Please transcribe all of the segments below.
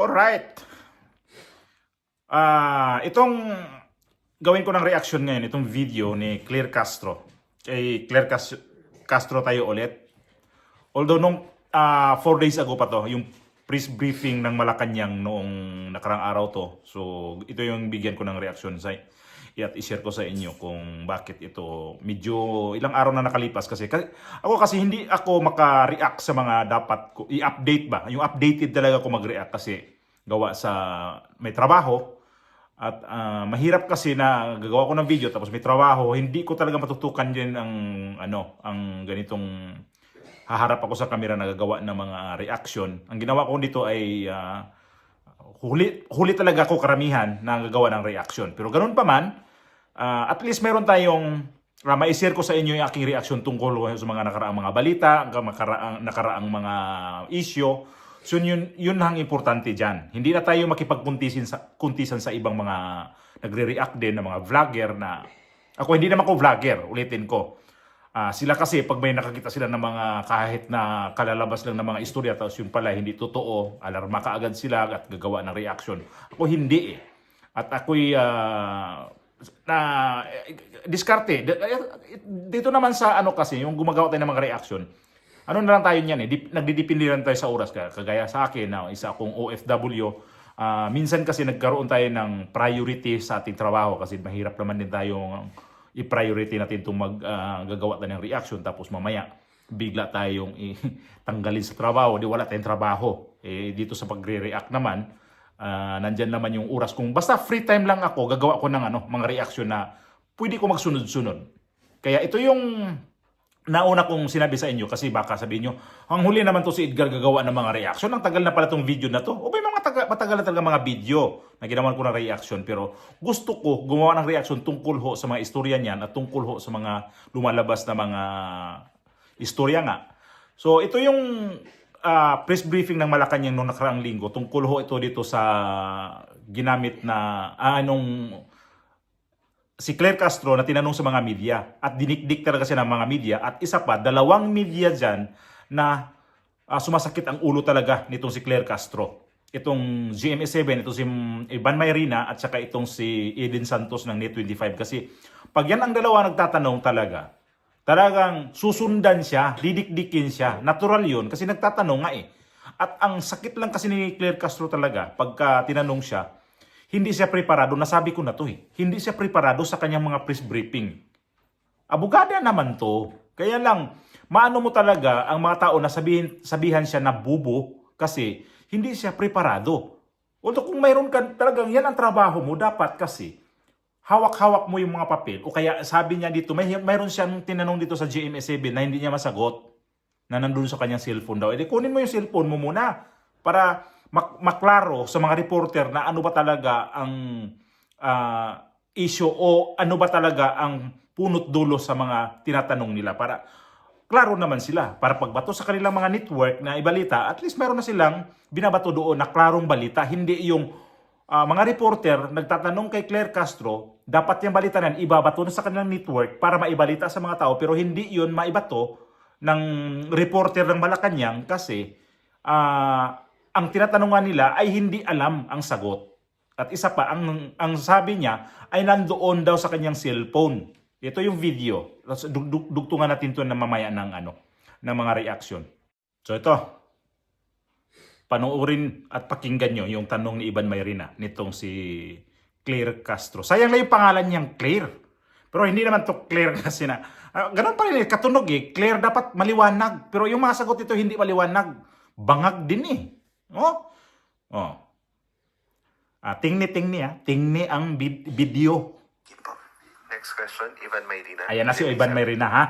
Alright. Itong gawin ko ng reaction ngayon, itong video ni Claire Castro. Kay Claire Castro tayo ulit. Although nung 4 days ago pa to, yung press briefing ng Malacanang noong nakarang araw to. So ito yung bigyan ko ng reaction sa at i-share ko sa inyo kung bakit ito medyo ilang araw na nakalipas kasi ako kasi hindi ako maka-react sa mga dapat ko i-update ba. Yung updated talaga ako mag-react kasi gawa sa may trabaho at mahirap kasi na gagawa ko ng video tapos may trabaho, hindi ko talaga matutukan din ang ganitong haharap ako sa camera na gagawa ng mga reaction. Ang ginawa ko dito ay huli talaga ako karamihan na gagawa ng reaction. Pero ganun pa man, at least meron tayong ma-share ko sa inyo yung aking reaction tungkol sa mga nakaraang mga balita, nakaraang mga issue. So yun ang importante dyan. Hindi na tayo makipagkuntisan sa ibang mga nagre-react din na mga vlogger na ako hindi naman ako vlogger, ulitin ko. Sila kasi pag may nakakita sila ng mga kahit na kalalabas lang ng mga istorya tapos yun pala hindi totoo, alarma kaagad sila at gagawa ng reaction. Ako hindi eh. At ako'y diskarte. Dito naman sa kasi yung gumagawa tayo ng mga reaction. Ano na lang tayo niyan eh, nagdidepende lang tayo sa oras. Kagaya sa akin, isa akong OFW, minsan kasi nagkaroon tayo ng priority sa ating trabaho kasi mahirap naman din tayong i-priority natin itong gagawa tayo ng reaction tapos mamaya bigla tayong tanggalin sa trabaho, di wala tayong trabaho. Dito sa pagre-react naman, nandyan naman yung oras. Kung basta free time lang ako, gagawa ko ng mga reaction na pwede ko magsunod-sunod. Kaya ito yung nauna kong sinabi sa inyo kasi baka sabihin nyo, ang huli naman to si Edgar gagawa ng mga reaction. Ang tagal na pala tong video na to. O may mga matagal na talaga mga video na ginawan ko ng reaction. Pero gusto ko gumawa ng reaction tungkol ho sa mga istorya niyan at tungkol ho sa mga lumalabas na mga istorya nga. So ito yung press briefing ng Malacanang noong nakaraang linggo. Tungkol ho ito dito sa ginamit na si Claire Castro na tinanong sa mga media at dinikdik talaga siya ng mga media at isa pa, 2 media dyan na sumasakit ang ulo talaga nitong si Claire Castro. Itong GMA7, itong si Ivan Mayrina at saka itong si Eden Santos ng Net25 kasi pag yan ang dalawa nagtatanong talagang susundan siya, didikdikin siya. Natural yun kasi nagtatanong nga eh. At ang sakit lang kasi ni Claire Castro talaga pagka tinanong siya, hindi siya preparado, nasabi ko na to eh. Hindi siya preparado sa kanyang mga press briefing. Abogada naman to. Kaya lang, maano mo talaga ang mga tao na sabihan siya na bubo kasi hindi siya preparado. Although kung mayroon ka talagang yan ang trabaho mo, dapat kasi hawak-hawak mo yung mga papel. O kaya sabi niya dito, mayroon siyang tinanong dito sa GMA7 na hindi niya masagot na nandun sa kanyang cellphone daw. E di kunin mo yung cellphone mo muna para maklaro sa mga reporter na ano ba talaga ang issue o ano ba talaga ang punot dulo sa mga tinatanong nila para klaro naman sila. Para pagbato sa kanilang mga network na ibalita, at least meron na silang binabato doon na klarong balita. Hindi yung mga reporter nagtatanong kay Claire Castro, dapat yung balita na ibabato na sa kanilang network para maibalita sa mga tao pero hindi yun maibato ng reporter ng Malacanang kasi ang tinatanungan nila ay hindi alam ang sagot. At isa pa, ang sabi niya ay nandoon daw sa kanyang cellphone. Ito yung video. Dugtungan natin ito na mamaya ng mga reaction. So ito, panoorin at pakinggan nyo yung tanong ni Ivan Mayrina nitong si Claire Castro. Sayang na yung pangalan niyang Claire. Pero hindi naman to Claire kasi na, ganun pa rin katunog eh. Claire dapat maliwanag. Pero yung mga sagot ito hindi maliwanag. Bangag din eh. Tingni ang video. Next question, Ivan Mayrina. Ayan na si Ivan Mayrina ha.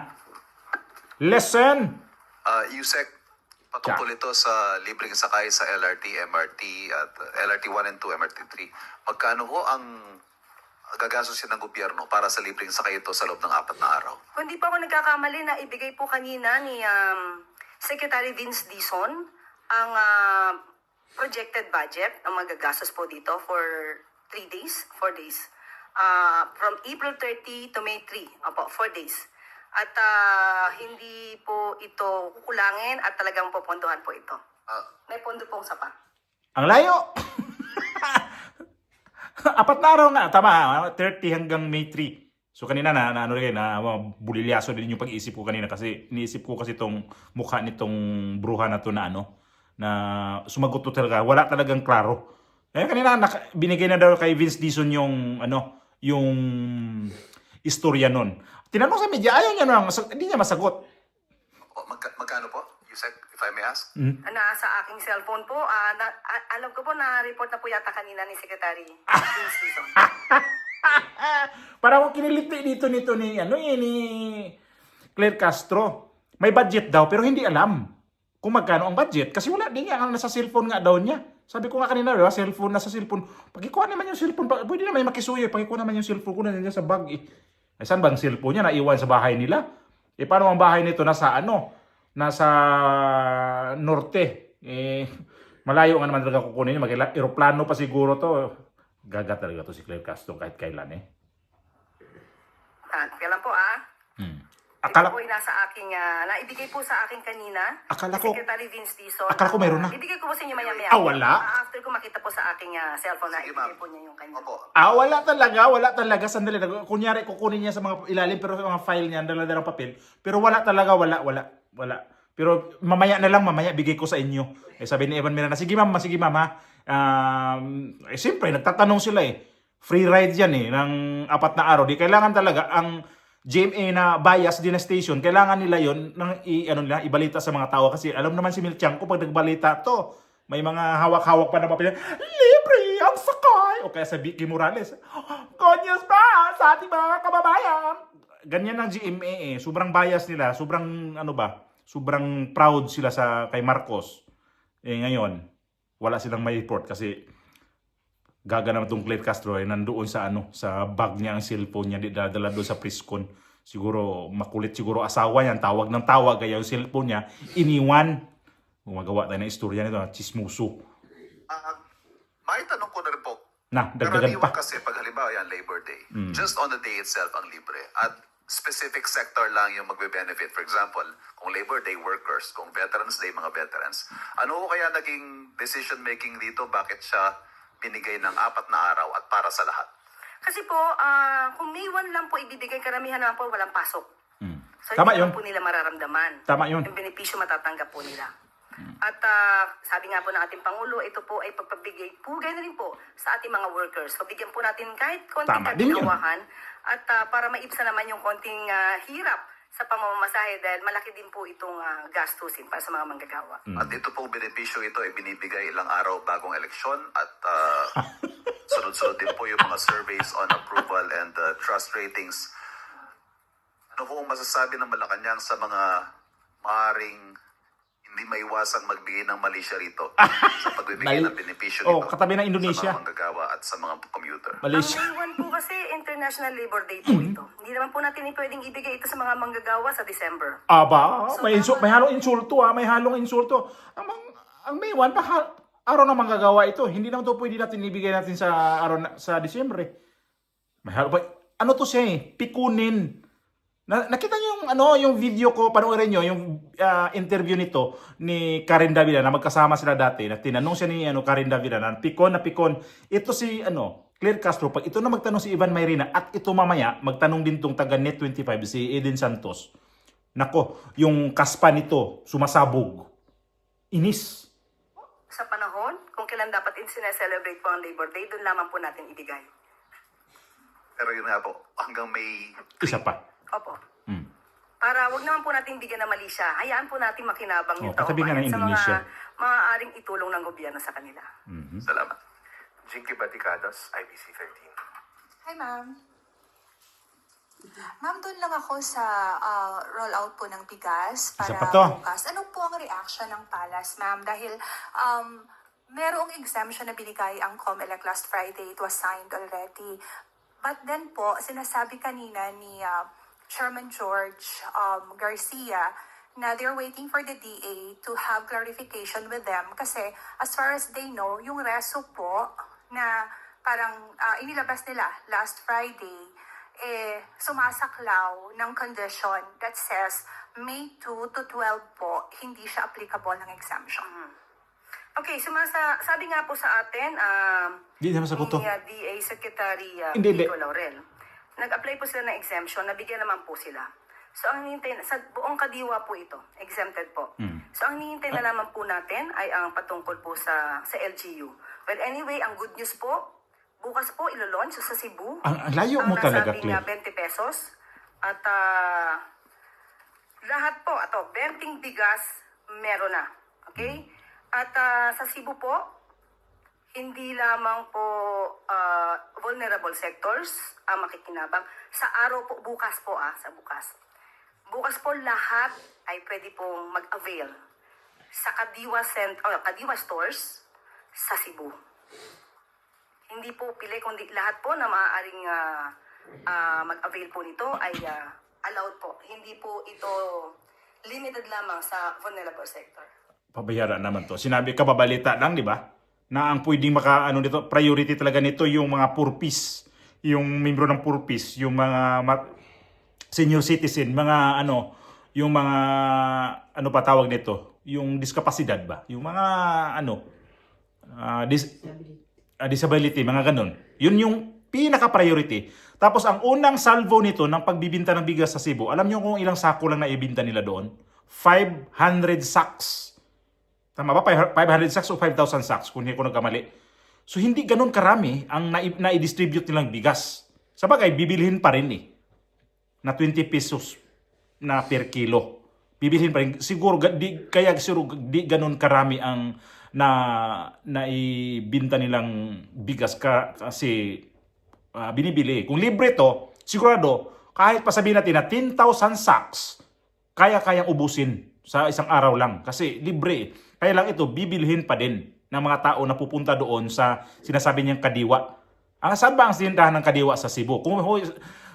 Listen! Yusek, patungkol ito sa libreng sakay sa LRT, MRT at LRT 1 and 2, MRT 3. Magkano ho ang gagastusin ng gobyerno para sa libreng sakay ito sa loob ng 4 na araw? Kung di pa ako nagkakamali na ibigay po kanina ni Secretary Vince Dizon ang projected budget ang magagastos po dito for 4 days. From April 30 to May 3. Opo, 4 days. At hindi po ito kukulangin at talagang popondohan po ito. May pondo pong sapat. Ang layo! apat na araw nga. Tama, 30 hanggang May 3. So kanina na ano rin, na bulilyaso din yung pag-iisip ko kanina kasi iniisip ko kasi itong mukha nitong bruha na to na ano, na sumagot to talaga. Wala talagang klaro. Eh kanina binigay na daw kay Vince Dizon yung ano, yung istorya nun. Tinanong sa media, ayaw niya nang, hindi niya masagot. Magkano po? You said, if I may ask? Nasa aking cellphone po, alam ko po na-report na po yata kanina ni Secretary Vince Dizon. Para akong kiniliti dito nito ni Claire Castro. May budget daw pero hindi alam kung magkano ang budget kasi wala din nga, nasa cellphone nga daw niya. Sabi ko nga kanina, diba, cellphone, nasa cellphone. Pakikuha naman yung cellphone, pwede naman yung makisuyo, pakikuha naman yung cellphone ko na nandiyan sa bag eh. Eh saan bang cellphone niya? Naiwan sa bahay nila? Eh paano ang bahay nito? Nasa ano? Nasa norte. Eh, malayo nga naman talaga kukunin niya. Mag-aeroplano pa siguro to. Gaga talaga to si Claire Castro kahit kailan eh. Kailan po Akala, ito po ay nasa aking, naibigay po sa akin kanina Akala ni ko- Secretary Vince Dizon. akala ko mayroon na. Ibigay ko po sa inyo maya-maya. Wala? After ko makita po sa aking cellphone na Sige, ibigay ma'am. po niya yung kanya. Opo. wala talaga. Sandali. Kunyari, kukunin niya sa mga ilalim, pero sa mga file niya, dala-dalang papel. Pero wala talaga, wala. Pero mamaya na lang, bigay ko sa inyo. Eh, sabi ni Evan Miranda, sige ma'am ha. Siyempre, nagtatanong sila eh. Free ride yan eh, ng 4 na araw. Di kailangan talaga, ang GMA na bias din na station, kailangan nila yon nang ibalita sa mga tao. Kasi alam naman si Milchan ko, pag nagbalita to, may mga hawak-hawak pa na papel. Libre ang sakay! O kaya sa Vicky Morales, good news pa sa ating mga kababayan! Ganyan ang GMA eh. Sobrang bias nila. Sobrang proud sila kay Marcos. Eh ngayon, wala silang may report kasi gaga naman itong Claire Castro nandoon sa bag niya ang cellphone niya, dala doon sa preskon. Siguro makulit siguro asawa niya, tawag ng tawag kaya yung cellphone niya iniwan. Gumagawa tayo ng istorya nito, chismuso. May tanong ko na rin po. Na, dagdagan Karaniwan pa. kasi pag halimbawa yan, Labor Day, just on the day itself ang libre. At specific sector lang yung magbe-benefit. For example, kung Labor Day workers, kung Veterans Day mga veterans. Ano kaya naging decision making dito? Bakit siya binigay ng 4 na araw at para sa lahat? Kasi po, kung May 1 lang po ibibigay, karamihan naman po walang pasok. So, Tama hindi yun. naman po nila mararamdaman. Tama yun. Yung benepisyo matatanggap po nila. At sabi nga po ng ating Pangulo, ito po ay pagpabigay pugay na rin po sa ating mga workers. So bigyan po natin kahit konting Tama din yun. katinawahan at para maibsan naman yung konting hirap sa pamamasahe dahil malaki din po itong gastusin para sa mga manggagawa. At ito pong benepisyo ito ay binibigay ilang araw bagong eleksyon at sunod-sunod din po yung mga surveys on approval and trust ratings. Ano po ang masasabi ng Malacanang sa mga maaaring hindi maiwasang magbigay ng mali siya rito sa pagbibigay ng benepisyo nito katabi ng Indonesia. sa mga manggagawa at sa mga commuter? Malaysia. Ang May 1 po kasi International Labor Day po ito. Hindi naman po natin pwedeng ibigay ito sa mga manggagawa sa December. Aba, may halong insulto may halong insulto. Ang May 1 araw na manggagawa ito. Hindi naman to pwede natin ibigay natin sa sa Disyembre. May halo ano to siya eh, pikunin. Nakita niyo yung video ko, panoorin niyo yung interview nito ni Karen Davila na magkasama sila dati. Na tinanong siya ni Karen Davila na pikon. Ito si Claire Castro, pag ito na magtanong si Ivan Mayrina at ito mamaya magtanong din tong taga Net25 si Eden Santos. Nako, yung kaspa nito sumasabog. Inis. Sa panahon, kung kailan dapat sineselebrate po ang Labor Day, doon lamang po natin ibigay. Pero yun nga po, hanggang May Isa pa. Opo. Para wag naman po natin bigyan na mali siya. Hayaan po natin makinabang yung katabi nga ng sa Indonesia. mga maaaring itulong ng gobyerno sa kanila. Salamat. Jinky Baticados, IBC 13. Hi, ma'am. Ma'am, doon lang ako sa rollout po ng bigas Isa para pa to. bukas. Ano po ang reaction ng Palace, ma'am? Dahil merong exemption na binigay ang COMELEC last Friday. It was signed already. But then po, sinasabi kanina ni Chairman George Garcia na they're waiting for the DA to have clarification with them kasi as far as they know, yung reso po na parang inilabas nila last Friday, sumasaklaw ng condition that says May 2 to 12 po, hindi siya applicable ng exemption. Okay, sabi nga po sa atin, Hindi naman sagot to. ni DA Secretary Hindi. Vico Laurel, nag-apply po sila ng exemption, nabigyan naman po sila. So ang hinihintay, sa buong kadiwa po ito, exempted po. So ang hinihintay na naman po natin ay ang patungkol po sa LGU. Well, anyway, ang good news po, bukas po ilo-launch sa Cebu. Ang layo mo talaga, nasabing, Claire. 20 pesos. At lahat po, berting bigas, meron na. Okay? At sa Cebu po, hindi lamang po vulnerable sectors ang makikinabang. Sa araw po, bukas po sa bukas. Bukas po lahat ay pwede pong mag-avail sa Kadiwa stores sa Cebu. Hindi po pili, kundi lahat po na maaaring mag-avail po nito ay allowed po. Hindi po ito limited lamang sa vulnerable sector. Pabayara naman to. Sinabi kababalita lang, di ba? Na ang pwedeng nito, priority talaga nito yung mga purpose, yung membro ng purpose, yung mga senior citizen, mga yung mga pa tawag nito, yung discapacidad ba? Yung mga disability, mga ganun. Yun yung pinaka-priority. Tapos ang unang salvo nito ng pagbibinta ng bigas sa Cebu, alam niyo kung ilang sako lang na ibinta nila doon? 500 sacks. Tama ba? 500 sacks o 5,000 sacks kung hindi ko nagkamali. So hindi ganun karami ang na-distribute nilang bigas. Sabagay, bibilhin pa rin na 20 pesos na per kilo. Bibilhin pa rin. Siguro, di ganun karami ang naibinta nilang bigas kasi binibili. Kung libre to, sigurado, kahit pa sabihin natin na 10,000 sacks, kaya-kayang ubusin sa isang araw lang. Kasi libre. Kaya lang ito, bibilhin pa din ng mga tao na pupunta doon sa sinasabi niyang kadiwa. Saan ba ang sindahan ng kadiwa sa Cebu?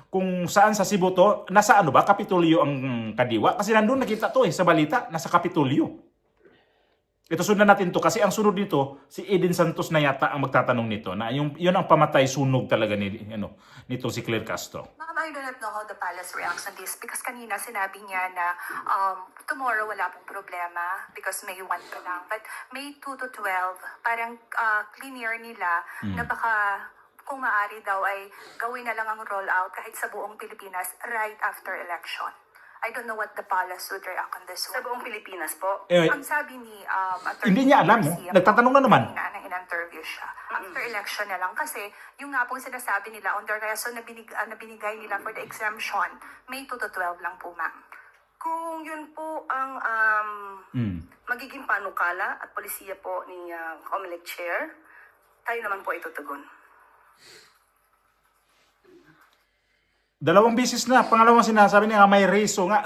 Kung saan sa Cebu to, nasa Kapitolyo ang kadiwa? Kasi nandun nakita to sa balita, nasa Kapitolyo. Ito sundan natin to kasi ang sunod nito, si Eden Santos na yata ang magtatanong nito na yun ang pamatay sunog talaga nito si Claire Castro. Ma'am, I do not know how the palace reacts on this because kanina sinabi niya na tomorrow wala pong problema because May 1 pa lang. But May 2 to 12, parang clear nila na baka kung maaari daw ay gawin na lang ang rollout kahit sa buong Pilipinas right after election. I don't know what the palace would react on this Sa one. buong Pilipinas po. Ang sabi ni Attorney Hindi niya alam, Garcia, nagtatanong na naman. kanina na in-interview siya. After election na lang kasi yung nga pong sinasabi nila on the reason na binigay nila for the exemption, May 2 to 12 lang po, ma'am. Kung yun po ang magiging panukala at polisiya po ni COMELEC Chair, tayo naman po itutugon. Dalawang bisis na, pangalawang sinasabi niya may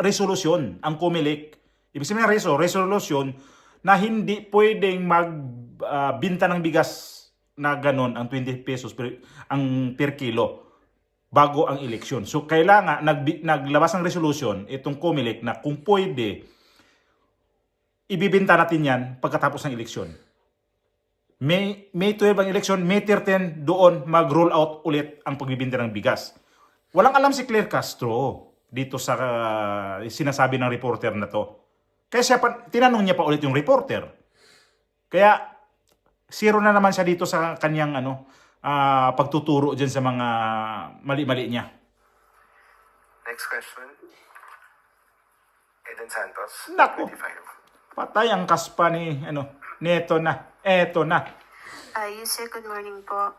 resolution ang COMELEC. Ibig sabihin resolution na hindi pwedeng magbinta ng bigas na ganon ang 20 pesos per kilo bago ang eleksyon. So kailangan naglabas ng resolution itong COMELEC na kung pwede ibibenta natin yan pagkatapos ng eleksyon. May 12 ang eleksyon, May 13 doon mag-roll out ulit ang pagbibinta ng bigas. Walang alam si Claire Castro dito sa sinasabi ng reporter na to. Kaya tinanong niya pa ulit yung reporter. Kaya zero na naman siya dito sa kanyang pagtuturo dyan sa mga mali-mali niya. Next question. Eden Santos, Nako. 25. Patay ang kaspa ni Neto na. Eto na. Yes, sir. Good morning po.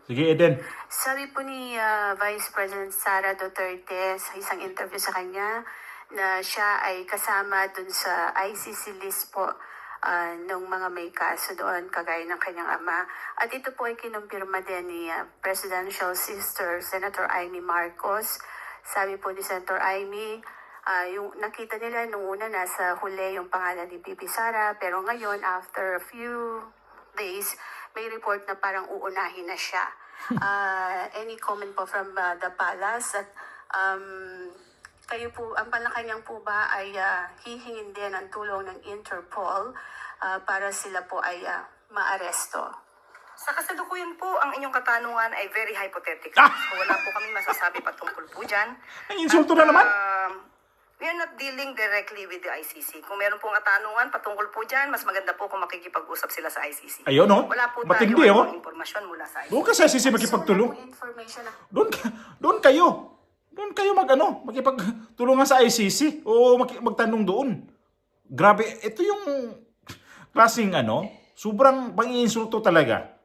Sige, Eden. Sabi po ni Vice President Sara Duterte sa isang interview sa kanya na siya ay kasama dun sa ICC list po ng mga may kaso doon kagaya ng kanyang ama. At ito po ay kinumpirma din ni Presidential Sister Senator Amy Marcos. Sabi po ni Senator Amy, yung nakita nila nung una nasa huli yung pangalan ni Bibi Sara, pero ngayon after a few days may report na parang uunahin na siya. Any comment po from the palace at kayo po, ang Malacanang po ba ay hihingin din ang tulong ng Interpol para sila po ay maaresto? Sa kasalukuyan po, ang inyong katanungan ay very hypothetical. So wala po kaming masasabi patungkol po dyan. Ay, insulto na naman. We are not dealing directly with the ICC. Kung meron pong katanungan patungkol po dyan, mas maganda po kung makikipag-usap sila sa ICC. Ayun, no? Wala po Matindi, tayong oh. anumang impormasyon mula sa ICC. Doon ka sa ICC makipagtulong. So, wala pong information na Doon kayo makipagtulungan sa ICC o magtanong doon. Grabe, ito yung klaseng sobrang pang-iinsulto talaga.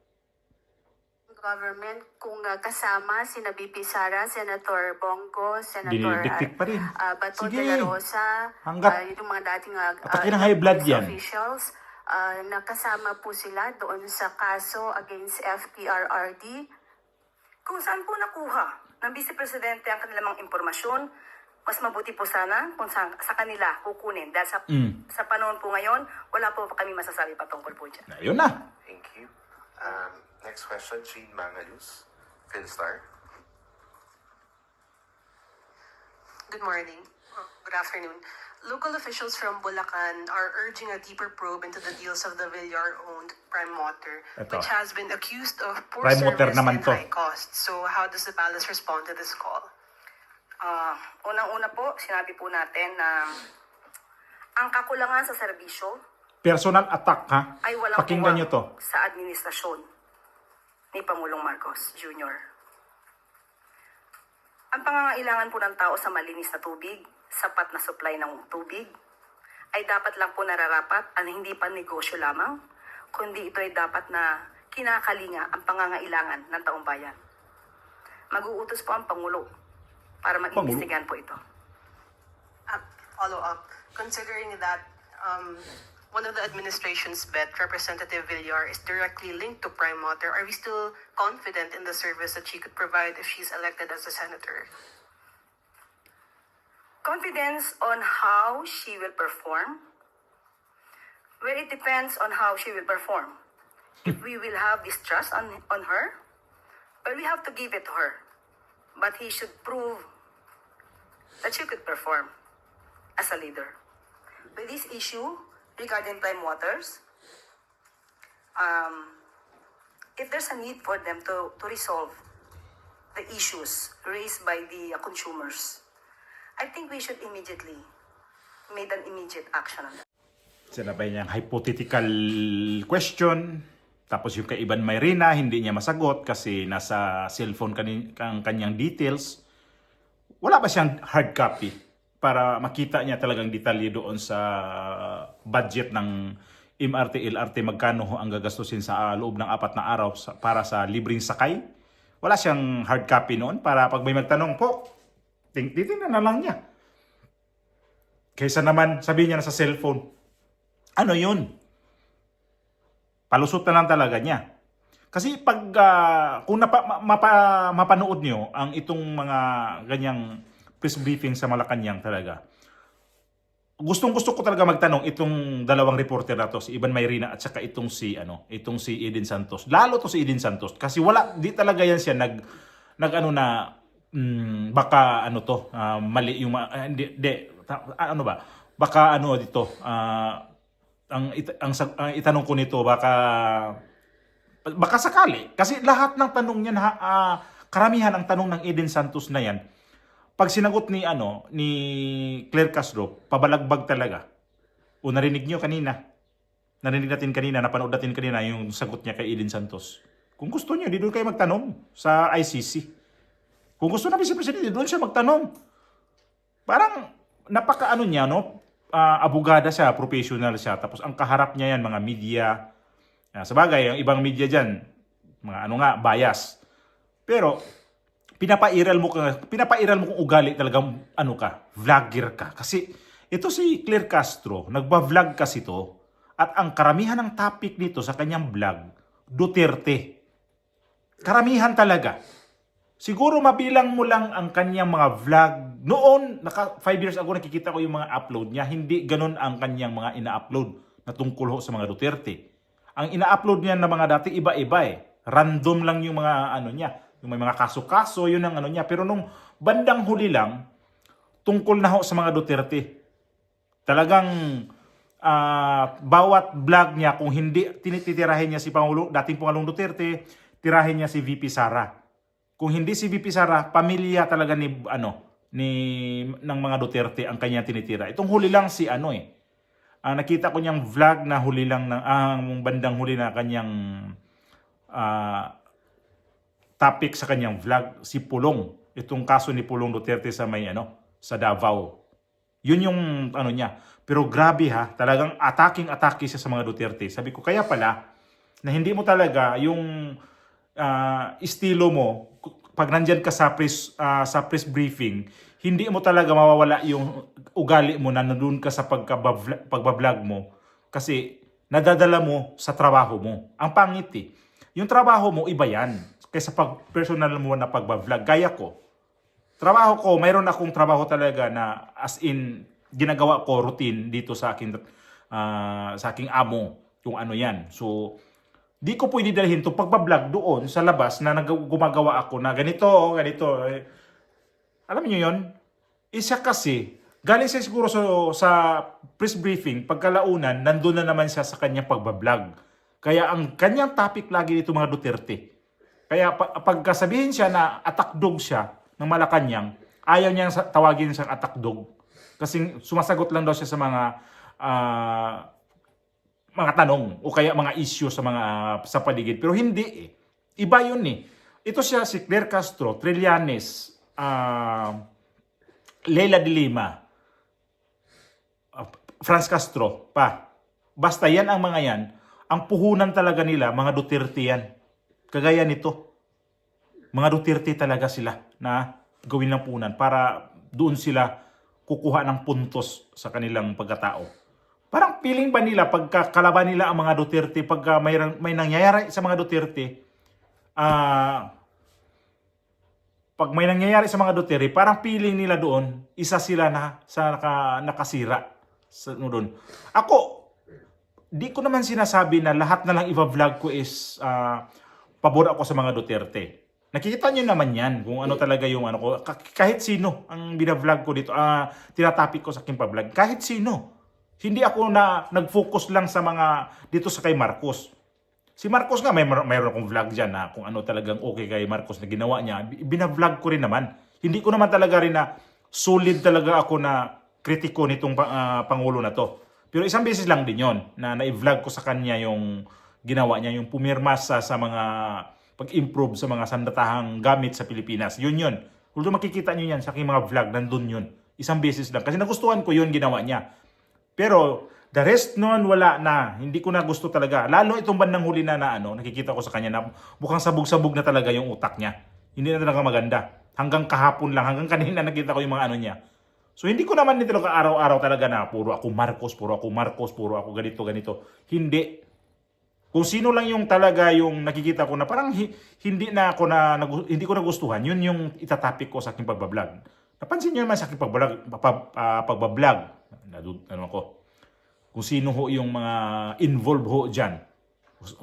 government kung kasama sina VP Sara, Senator Bongo, Senator Dinidiktik pa rin. Bato Sige. de la Rosa, Hanggat yung mga dating atake ng high blood yan. officials, nakasama po sila doon sa kaso against FPRRD. Kung saan po nakuha ng Vice Presidente ang kanilang mga impormasyon, mas mabuti po sana kung sa kanila kukunin. Dahil sa panahon po ngayon, wala po kami masasabi patungkol po dyan. Ayun na. Thank you. Next question, Jean Mangalus, Philstar. Good morning. Good afternoon. Local officials from Bulacan are urging a deeper probe into the deals of the Villar-owned Prime Water, Ito. which has been accused of poor Prime Water service naman and to. high costs. So how does the palace respond to this call? Unang-una po, sinabi po natin na ang kakulangan sa serbisyo Personal attack, ha? ay walang Pakinggan nyo to. sa administrasyon ni Pangulong Marcos Jr. Ang pangangailangan po ng tao sa malinis na tubig, sapat na supply ng tubig, ay dapat lang po nararapat at hindi pa negosyo lamang, kundi ito ay dapat na kinakalinga ang pangangailangan ng taong bayan. Mag-uutos po ang Pangulo para mag-imbestigahan po ito. Follow up. Considering that one of the administration's bet, Representative Villar, is directly linked to Prime Water, are we still confident in the service that she could provide if she's elected as a senator? Confidence on how she will perform? Well, it depends on how she will perform. If we will have distrust on her, well, we have to give it to her. But he should prove that she could perform as a leader. With this issue regarding Prime Waters, if there's a need for them to resolve the issues raised by the consumers, I think we should immediately make an immediate action on that. Sinabay niyang hypothetical question. Tapos yung kay Ivan Mayrina, hindi niya masagot kasi nasa cellphone ang kanyang details. Wala ba siyang hard copy para makita niya talagang detalye doon sa budget ng MRT, LRT, magkano ho ang gagastusin sa loob ng 4 na araw para sa libreng sakay? Wala siyang hard copy noon para pag may magtanong po, titingnan na lang niya. Kaysa naman sabihin niya na sa cellphone, ano yun? Palusot na lang talaga niya. Kasi pag kung mapanood niyo ang itong mga ganyang press briefing sa Malacanang talaga, gustong-gusto ko talaga magtanong itong dalawang reporter na to, si Ivan Mayrina at saka itong si Eden Santos. Lalo to si Eden Santos kasi di talaga yan siya baka mali yung baka dito ang itanong ko nito baka sakali kasi lahat ng tanong niya karamihan ang tanong ng Eden Santos na yan pag sinagot ni Claire Castro pabalagbag talaga. O narinig natin kanina, napanood natin kanina yung sagot niya kay Eden Santos. Kung gusto niyo, di doon kayo magtanong sa ICC. Kung gusto na Vice Presidente, doon siya magtanong. Parang napaka niya, abogada siya, professional siya. Tapos ang kaharap niya yan, mga media. Sabagay, ang ibang media dyan, mga bias. Pero, pinapairal mo kung ugali talagang vlogger ka. Kasi, ito si Claire Castro, nagba-vlog kasi to. At ang karamihan ng topic nito sa kanyang vlog, Duterte. Karamihan talaga. Siguro mabilang mo lang ang kanyang mga vlog. Noon, 5 years ago nakikita ko yung mga upload niya. Hindi ganun ang kanyang mga ina-upload na tungkol ho sa mga Duterte. Ang ina-upload niya na mga dati iba-iba Random lang yung mga niya. Yung may mga kaso-kaso, yun ang niya. Pero nung bandang huli lang, tungkol na ho sa mga Duterte. Talagang bawat vlog niya, kung hindi tinitirahin niya si dating Pangulong Duterte, tirahin niya si VP Sara. Kung hindi si VP Sara, pamilya talaga ni ng mga Duterte ang kanya tinitira. Itong huli lang si ano nakita ko niyang vlog na huli lang ang bandang huli na kanyang topic sa kanyang vlog, si Pulong. Itong kaso ni Pulong Duterte sa sa Davao. Yun yung ano niya. Pero grabe ha, talagang attacking siya sa mga Duterte. Sabi ko, kaya pala, na hindi mo talaga yung estilo mo, pag nandyan ka sa press briefing, hindi mo talaga mawawala yung ugali mo na nandun ka sa pagbablog mo. Kasi nadadala mo sa trabaho mo. Ang pangit yung trabaho mo, iba yan. Kaysa personal mo na pagbablog. Gaya ko. Trabaho ko, mayroon akong trabaho talaga na as in, ginagawa ko routine dito sa aking amo. Kung ano yan. So, di ko pwede dalhin to pagbablog doon sa labas na gumagawa ako na ganito. Alam niyo yon? Isa kasi, galing siya siguro sa press briefing, pagkalaunan, nandun na naman siya sa kanyang pagbablog. Kaya ang kanyang topic lagi dito mga Duterte. Kaya pagkasabihin siya na atakdog siya ng Malacanang, ayaw niyang tawagin siyang atakdog. Kasi sumasagot lang daw siya sa mga tanong o kaya mga issue sa paligid. Pero hindi Iba yun Ito siya si Claire Castro, Trillanes, Leila de Lima, Franz Castro pa. Basta yan ang mga yan. Ang puhunan talaga nila, mga Duterte yan. Kagaya nito. Mga Duterte talaga sila na gawin ng punan para doon sila kukuha ng puntos sa kanilang pagkatao. Parang feeling ba nila pagka kalaban nila ang mga Duterte, pagka may nangyayari sa mga Duterte, pag may nangyayari sa mga Duterte, parang feeling nila doon, isa sila na nakasira doon. Ako, di ko naman sinasabi na lahat na lang i-vlog ko is pabor ako sa mga Duterte. Nakikita nyo naman yan kung ano talaga yung ano ko. Kahit sino ang binavlog ko dito, tinatapik ko sa aking pavlog. Kahit sino. Hindi ako nag-focus lang sa mga dito sa kay Marcos. Si Marcos nga, mayroon akong vlog dyan na kung ano talagang okay kay Marcos na ginawa niya. Binavlog ko rin naman. Hindi ko naman talaga rin na solid talaga ako na kritiko nitong Pangulo na to. Pero isang beses lang din yon na na-vlog ko sa kanya yung ginawa niya, yung pumirma sa mga pag-improve sa mga sandatahang gamit sa Pilipinas. Yun. Kung makikita nyo yan sa aking mga vlog, nandun yun. Isang beses lang. Kasi nagustuhan ko yun ginawa niya. Pero the rest noon wala na. Hindi ko na gusto talaga. Lalo itong bandang huli na nakikita ko sa kanya na mukhang sabog-sabog na talaga yung utak niya. Hindi na talaga maganda. Hanggang kahapon lang, hanggang kanina nakita ko yung mga niya. So hindi ko naman nito araw-araw talaga na puro ako Marcos, puro ako ganito. Hindi. Kung sino lang yung talaga yung nakikita ko na parang hindi ko nagustuhan, yun yung itatapik ko sa aking pagbablog. Napansin niyo naman sa aking pagbablog. Kung sino ho yung mga involved ho dyan.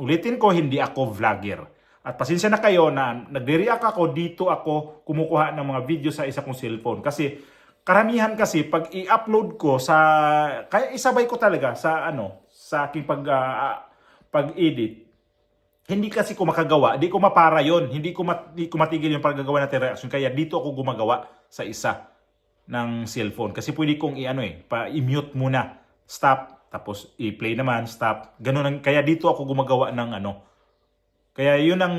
Ulitin ko, hindi ako vlogger. At pasensya na kayo na nagre-react ako, dito ako kumukuha ng mga video sa isa kong cellphone. Kasi karamihan kasi pag i-upload ko kaya isabay ko talaga sa aking pag-edit. Hindi kasi ko makagawa, di ko mapara yon, hindi ko matigil yung paggagawa natin reaction. Kaya dito ako gumagawa sa isa ng cellphone. Kasi pwede kong i-mute muna, stop, tapos i-play naman, stop. Ganun kaya dito ako gumagawa ng Kaya yun ang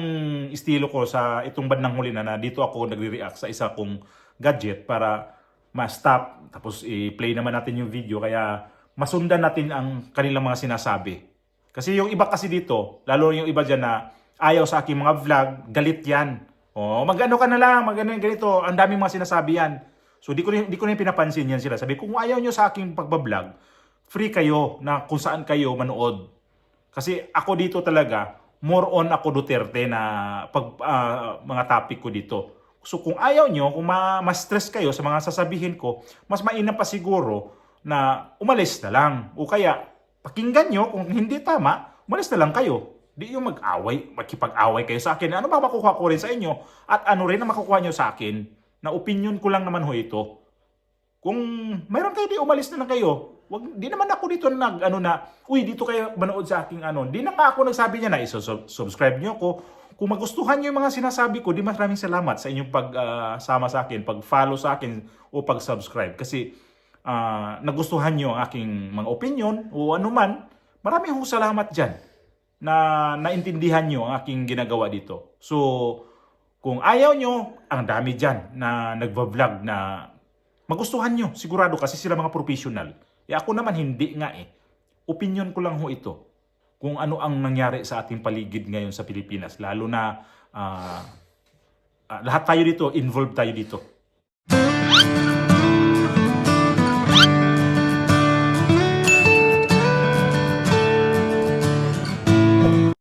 estilo ko sa itong bandang huli na dito ako nagre-react sa isa kong gadget para ma-stop, tapos i-play naman natin yung video. Kaya masundan natin ang kanilang mga sinasabi. Kasi yung iba kasi dito, lalo yung iba dyan na ayaw sa aking mga vlog, galit yan. Mag-ano ka na lang, ganito, ang daming mga sinasabi yan. So di ko na pinapansin yan sila. Sabi, kung ayaw nyo sa aking pagbablog, free kayo na kung saan kayo manood. Kasi ako dito talaga, more on ako Duterte na mga topic ko dito. So kung ayaw nyo, kung ma-stress kayo sa mga sasabihin ko, mas mainam pa siguro na umalis na lang. O kaya, pakinggan nyo, kung hindi tama, umalis na lang kayo. Di yung makipag-away kayo sa akin. Ano ba makukuha ko rin sa inyo? At ano rin na makukuha nyo sa akin? Na opinion ko lang naman ho ito. Kung mayroon kayo, di umalis na lang kayo. Di naman ako dito dito kayo manood sa aking Di na nga ako nagsabi niya na subscribe nyo ako. kung magustuhan nyo yung mga sinasabi ko, di maraming salamat sa inyong pagsama sa akin, pag-follow sa akin o pag-subscribe. Kasi nagustuhan nyo ang aking mga opinion o anuman, maraming salamat dyan na naintindihan nyo ang aking ginagawa dito. So, kung ayaw nyo, ang dami dyan na nagva-vlog na magustuhan nyo, sigurado kasi sila mga professional. Ako naman hindi nga eh. Opinion ko lang ho ito. Kung ano ang nangyari sa ating paligid ngayon sa Pilipinas. Lalo na lahat tayo dito, involved tayo dito.